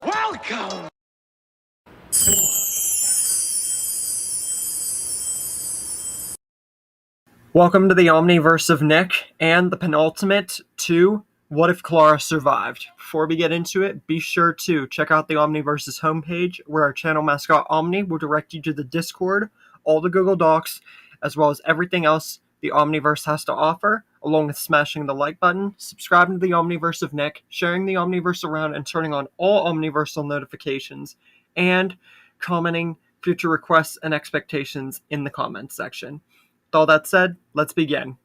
Welcome! Welcome to the Omniverse of Nick and the Penultimate to What If Clara Survived. Before we get into it, be sure to check out the Omniverse's homepage, where our channel mascot Omni will direct you to the Discord, all the Google Docs, as well as everything else the Omniverse has to offer, along with smashing the like button, subscribing to the Omniverse of Nick, sharing the Omniverse around, and turning on all Omniversal notifications, and commenting future requests and expectations in the comments section. With all that said, let's begin.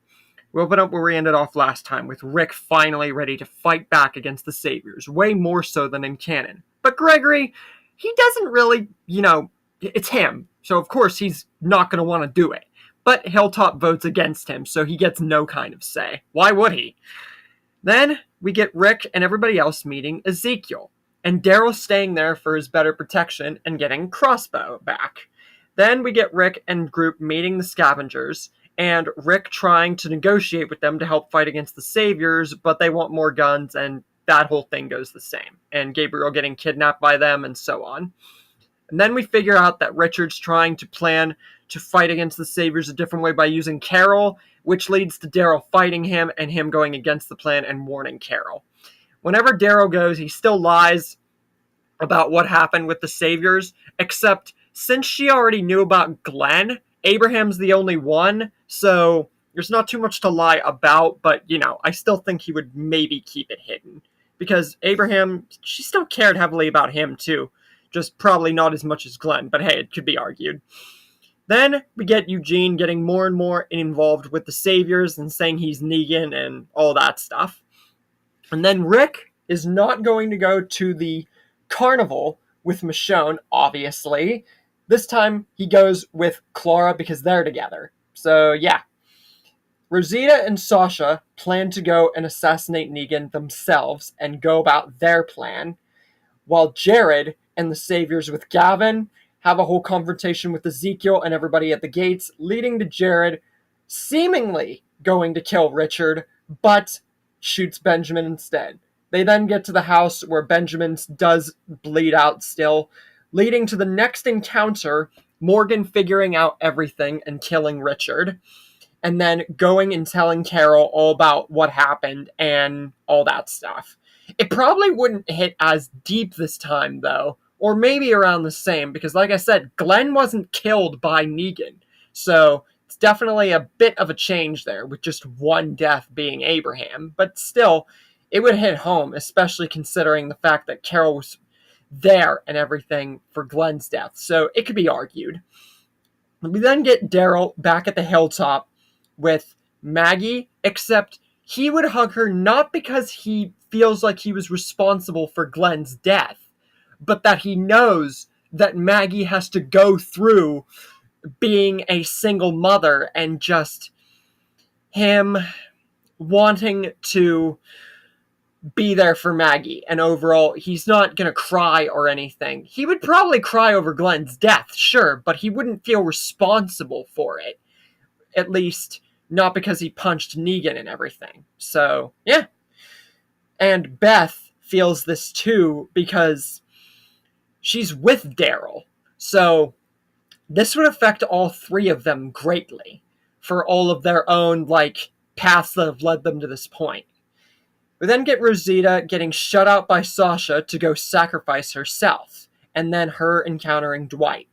We open up where we ended off last time, with Rick finally ready to fight back against the Saviors, way more so than in canon. But Gregory, he doesn't really, it's him, so of course he's not going to want to do it. But Hilltop votes against him, so he gets no kind of say. Why would he? Then we get Rick and everybody else meeting Ezekiel, and Daryl staying there for his better protection and getting Crossbow back. Then we get Rick and group meeting the Scavengers, and Rick trying to negotiate with them to help fight against the Saviors, but they want more guns, and that whole thing goes the same. And Gabriel getting kidnapped by them, and so on. And then we figure out that Richard's trying to plan to fight against the Saviors a different way by using Carol, which leads to Daryl fighting him and him going against the plan and warning Carol. Whenever Daryl goes, he still lies about what happened with the Saviors, except since she already knew about Glenn, Abraham's the only one, so there's not too much to lie about, but, I still think he would maybe keep it hidden. Because Abraham, she still cared heavily about him, too. Just probably not as much as Glenn, but hey, it could be argued. Then we get Eugene getting more and more involved with the Saviors and saying he's Negan and all that stuff. And then Rick is not going to go to the carnival with Michonne, obviously. This time he goes with Clara because they're together. So yeah. Rosita and Sasha plan to go and assassinate Negan themselves and go about their plan, while Jared and the Saviors with Gavin have a whole confrontation with Ezekiel and everybody at the gates, leading to Jared seemingly going to kill Richard, but shoots Benjamin instead. They then get to the house where Benjamin does bleed out still, leading to the next encounter, Morgan figuring out everything and killing Richard, and then going and telling Carol all about what happened and all that stuff. It probably wouldn't hit as deep this time, though, or maybe around the same, because like I said, Glenn wasn't killed by Negan, so it's definitely a bit of a change there, with just one death being Abraham, but still, it would hit home, especially considering the fact that Carol was there and everything for Glenn's death, so it could be argued. We then get Daryl back at the hilltop with Maggie, except he would hug her not because he feels like he was responsible for Glenn's death, but that he knows that Maggie has to go through being a single mother and just him wanting to be there for Maggie. And overall, he's not going to cry or anything. He would probably cry over Glenn's death, sure, but he wouldn't feel responsible for it. At least, not because he punched Negan and everything. So, yeah. And Beth feels this too because she's with Daryl. So, this would affect all three of them greatly for all of their own, paths that have led them to this point. We then get Rosita getting shut out by Sasha to go sacrifice herself, and then her encountering Dwight.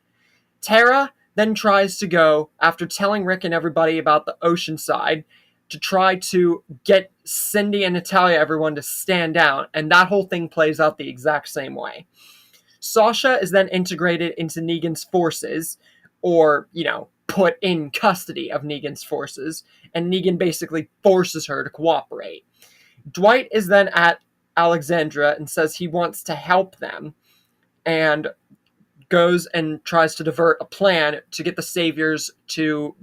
Tara then tries to go, after telling Rick and everybody about the ocean side, to try to get Cindy and Natalia, everyone, to stand down, and that whole thing plays out the exact same way. Sasha is then integrated into Negan's forces, or, put in custody of Negan's forces, and Negan basically forces her to cooperate. Dwight is then at Alexandria and says he wants to help them, and goes and tries to divert a plan to get the Saviors to,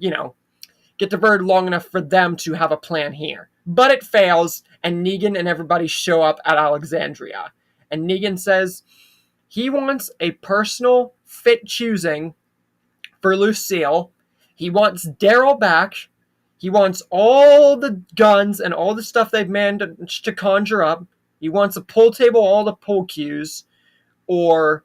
get diverted long enough for them to have a plan here. But it fails, and Negan and everybody show up at Alexandria. And Negan says he wants a personal fit choosing for Lucille. He wants Daryl back. He wants all the guns and all the stuff they've managed to conjure up. He wants a pool table, all the pool cues. or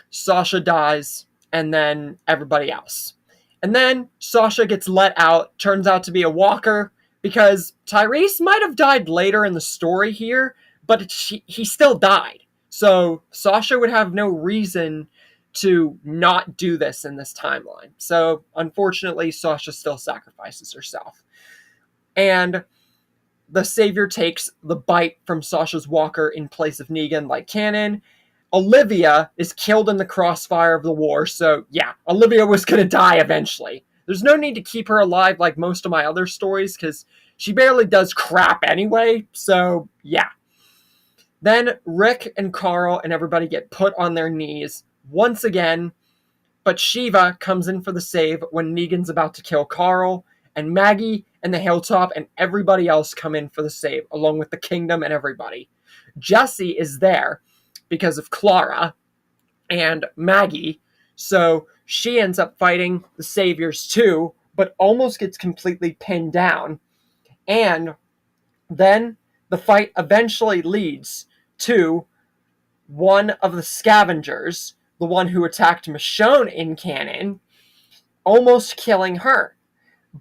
Sasha dies, and then everybody else. And then Sasha gets let out, turns out to be a walker, because Tyrese might have died later in the story here, but he still died. So Sasha would have no reason to not do this in this timeline. So unfortunately, Sasha still sacrifices herself. And the Savior takes the bite from Sasha's walker in place of Negan like canon. Olivia is killed in the crossfire of the war, so yeah, Olivia was gonna die eventually. There's no need to keep her alive like most of my other stories, because she barely does crap anyway, so yeah. Then Rick and Carl and everybody get put on their knees once again, but Shiva comes in for the save when Negan's about to kill Carl, and Maggie and the Hilltop and everybody else come in for the save, along with the Kingdom and everybody. Jesse is there because of Clara and Maggie, so she ends up fighting the Saviors too, but almost gets completely pinned down. And then the fight eventually leads to one of the scavengers, the one who attacked Michonne in canon, almost killing her.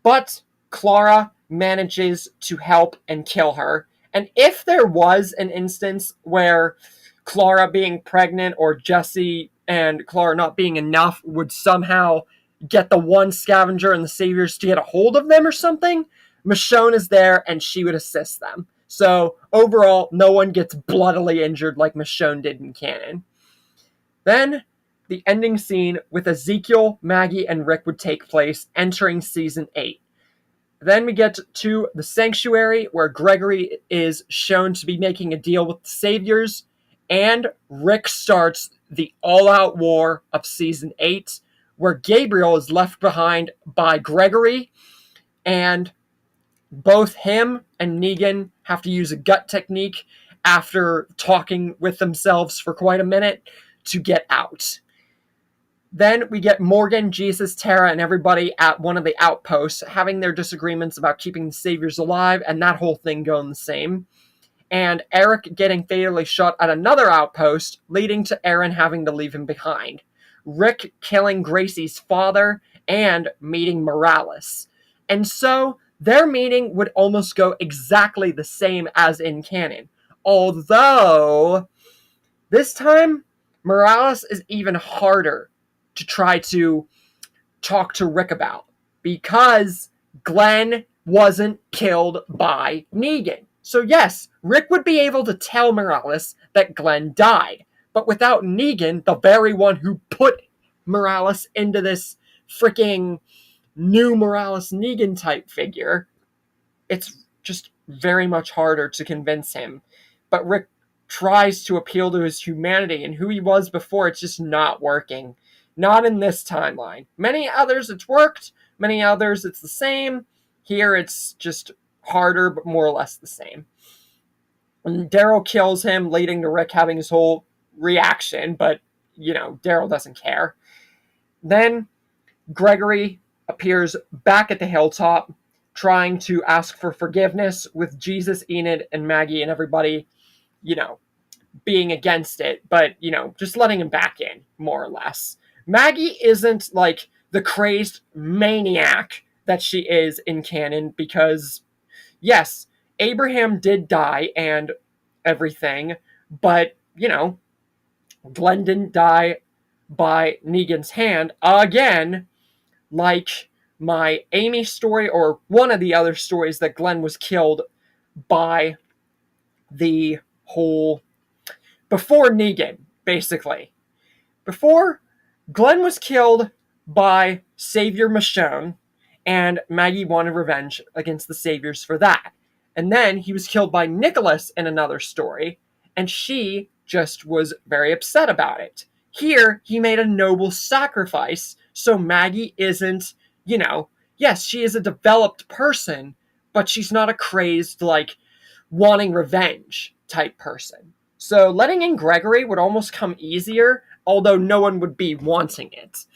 But Clara manages to help and kill her. And if there was an instance where Clara being pregnant or Jesse and Clara not being enough would somehow get the one scavenger and the Saviors to get a hold of them or something, Michonne is there and she would assist them. So overall, no one gets bloodily injured like Michonne did in canon. Then the ending scene with Ezekiel, Maggie, and Rick would take place, entering season 8. Then we get to the Sanctuary, where Gregory is shown to be making a deal with the Saviors, and Rick starts the all-out war of season 8, where Gabriel is left behind by Gregory, and both him and Negan have to use a gut technique after talking with themselves for quite a minute to get out. Then we get Morgan, Jesus, Tara, and everybody at one of the outposts having their disagreements about keeping the Saviors alive, and that whole thing going the same. And Eric getting fatally shot at another outpost, leading to Aaron having to leave him behind. Rick killing Gracie's father, and meeting Morales. And so their meeting would almost go exactly the same as in canon. Although, this time, Morales is even harder to try to talk to Rick about, because Glenn wasn't killed by Negan. So yes, Rick would be able to tell Morales that Glenn died, but without Negan, the very one who put Morales into this freaking new Morales Negan type figure, it's just very much harder to convince him. But Rick tries to appeal to his humanity and who he was before. It's just not working. Not in this timeline. Many others it's worked, many others it's the same. Here it's just harder, but more or less the same. And Daryl kills him, leading to Rick having his whole reaction, but, Daryl doesn't care. Then Gregory appears back at the hilltop, trying to ask for forgiveness, with Jesus, Enid, and Maggie and everybody, being against it, but, just letting him back in, more or less. Maggie isn't like the crazed maniac that she is in canon, because, yes, Abraham did die and everything, but, Glenn didn't die by Negan's hand again, like my Amy story, or one of the other stories that Glenn was killed by the whole, before Negan, basically. Before, Glenn was killed by Savior Michonne, and Maggie wanted revenge against the Saviors for that. And then he was killed by Nicholas in another story, and she just was very upset about it. Here, he made a noble sacrifice, so Maggie isn't, yes, she is a developed person, but she's not a crazed, wanting revenge type person. So letting in Gregory would almost come easier, although no one would be wanting it.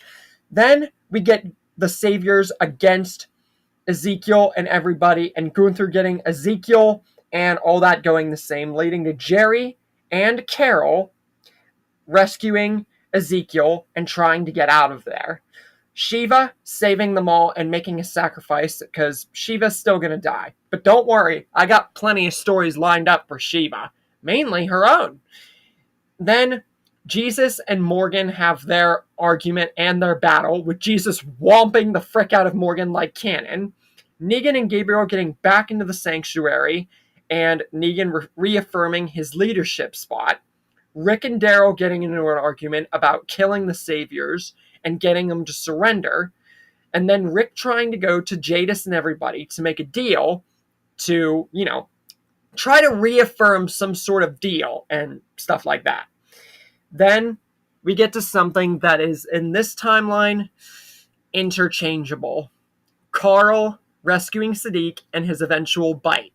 Then we get the Saviors against Ezekiel and everybody, and Gunther getting Ezekiel and all that going the same, leading to Jerry and Carol rescuing Ezekiel and trying to get out of there. Shiva saving them all and making a sacrifice because Shiva's still gonna die. But don't worry, I got plenty of stories lined up for Shiva, mainly her own. Then Jesus and Morgan have their argument and their battle, with Jesus whomping the frick out of Morgan like cannon. Negan and Gabriel getting back into the sanctuary, and Negan reaffirming his leadership spot. Rick and Daryl getting into an argument about killing the Saviors and getting them to surrender. And then Rick trying to go to Jadis and everybody to make a deal to, try to reaffirm some sort of deal and stuff like that. Then we get to something that is, in this timeline, interchangeable. Carl rescuing Sadiq and his eventual bite.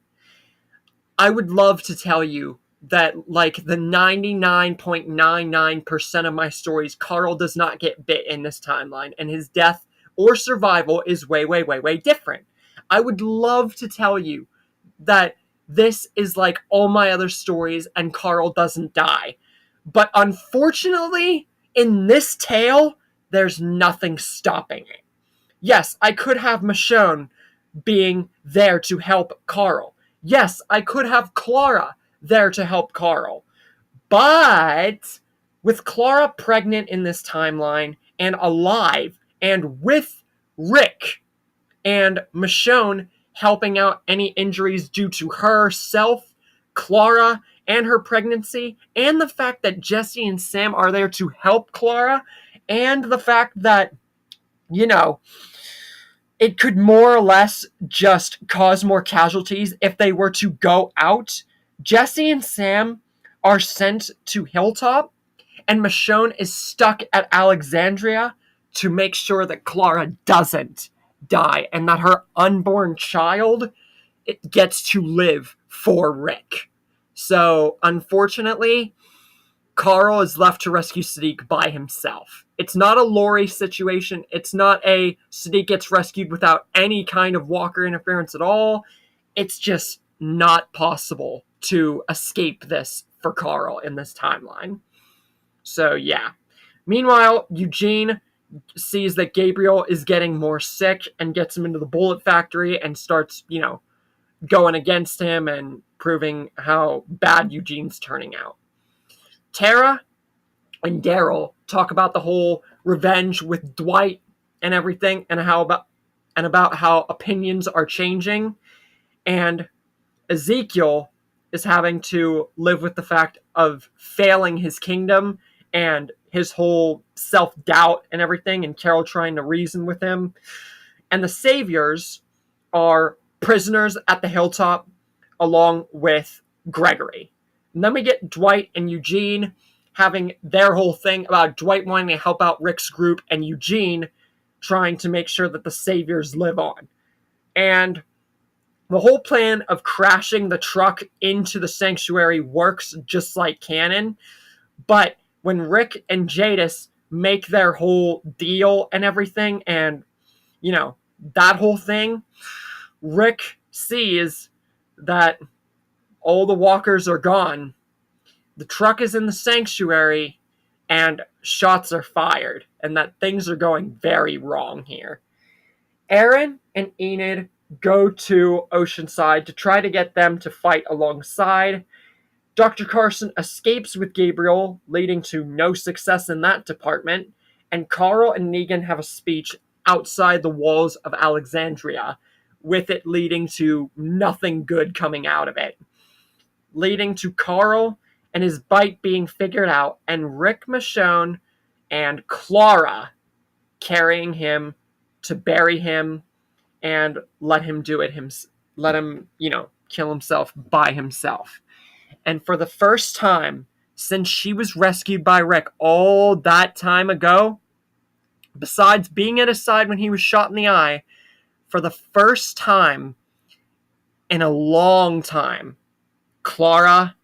I would love to tell you that, like, the 99.99% of my stories, Carl does not get bit in this timeline, and his death or survival is way, way, way, way different. I would love to tell you that this is like all my other stories and Carl doesn't die. But unfortunately, in this tale, there's nothing stopping it. Yes, I could have Michonne being there to help Carl. Yes, I could have Clara there to help Carl. But with Clara pregnant in this timeline and alive and with Rick and Michonne helping out any injuries due to herself, Clara, and her pregnancy, and the fact that Jesse and Sam are there to help Clara, and the fact that, it could more or less just cause more casualties if they were to go out. Jesse and Sam are sent to Hilltop, and Michonne is stuck at Alexandria to make sure that Clara doesn't die and that her unborn child gets to live for Rick. So, unfortunately, Carl is left to rescue Sadiq by himself. It's not a Lori situation. It's not a Sadiq gets rescued without any kind of Walker interference at all. It's just not possible to escape this for Carl in this timeline. So, yeah. Meanwhile, Eugene sees that Gabriel is getting more sick and gets him into the bullet factory and starts, going against him and proving how bad Eugene's turning out. Tara and Daryl talk about the whole revenge with Dwight and everything, and about how opinions are changing, and Ezekiel is having to live with the fact of failing his kingdom and his whole self-doubt and everything, and Carol trying to reason with him. And the Saviors are prisoners at the Hilltop along with Gregory. And then we get Dwight and Eugene having their whole thing about Dwight wanting to help out Rick's group and Eugene trying to make sure that the Saviors live on. And the whole plan of crashing the truck into the sanctuary works just like canon, but when Rick and Jadis make their whole deal and everything, and, that whole thing, Rick sees that all the walkers are gone, the truck is in the sanctuary, and shots are fired, and that things are going very wrong here. Aaron and Enid go to Oceanside to try to get them to fight alongside. Dr. Carson escapes with Gabriel, leading to no success in that department, and Carl and Negan have a speech outside the walls of Alexandria, with it leading to nothing good coming out of it. Leading to Carl and his bite being figured out, and Rick, Michonne, and Clara carrying him to bury him and let him do it let him, kill himself by himself. And for the first time since she was rescued by Rick all that time ago, besides being at his side when he was shot in the eye, for the first time in a long time, Clara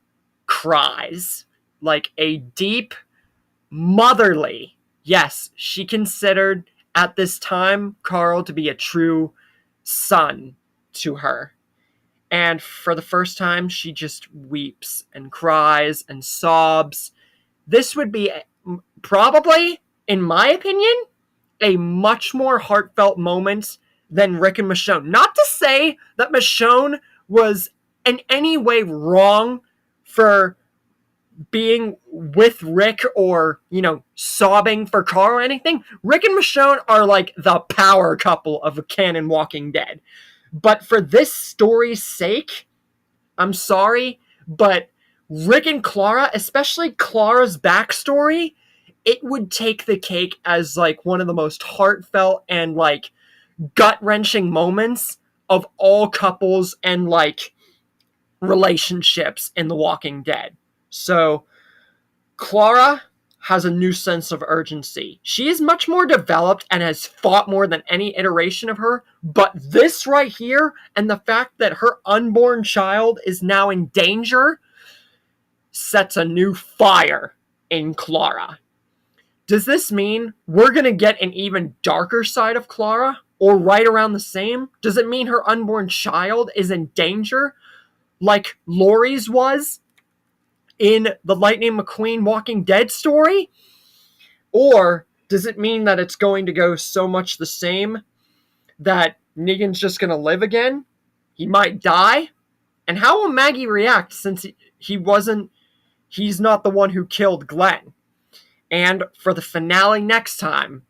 cries like a deep, motherly. Yes, she considered at this time Carl to be a true son to her. And for the first time, she just weeps and cries and sobs this would be probably, in my opinion, a much more heartfelt moment than Rick and Michonne. Not to say that Michonne was in any way wrong for being with Rick or, sobbing for Carl or anything. Rick and Michonne are like the power couple of canon Walking Dead. But for this story's sake, I'm sorry, but Rick and Clara, especially Clara's backstory, it would take the cake as like one of the most heartfelt and like gut-wrenching moments of all couples and like relationships in The Walking Dead. So Clara has a new sense of urgency. She is much more developed and has fought more than any iteration of her, but this right here and the fact that her unborn child is now in danger sets a new fire in Clara. Does this mean we're going to get an even darker side of Clara? Or right around the same? Does it mean her unborn child is in danger like Lori's was in the Lightning McQueen Walking Dead story? Or does it mean that it's going to go so much the same that Negan's just going to live again? He might die? And how will Maggie react since he's not the one who killed Glenn? And for the finale next time,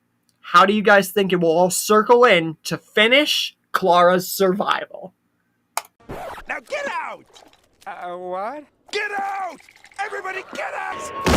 how do you guys think it will all circle in to finish Clara's survival? Now get out! What? Get out! Everybody get out!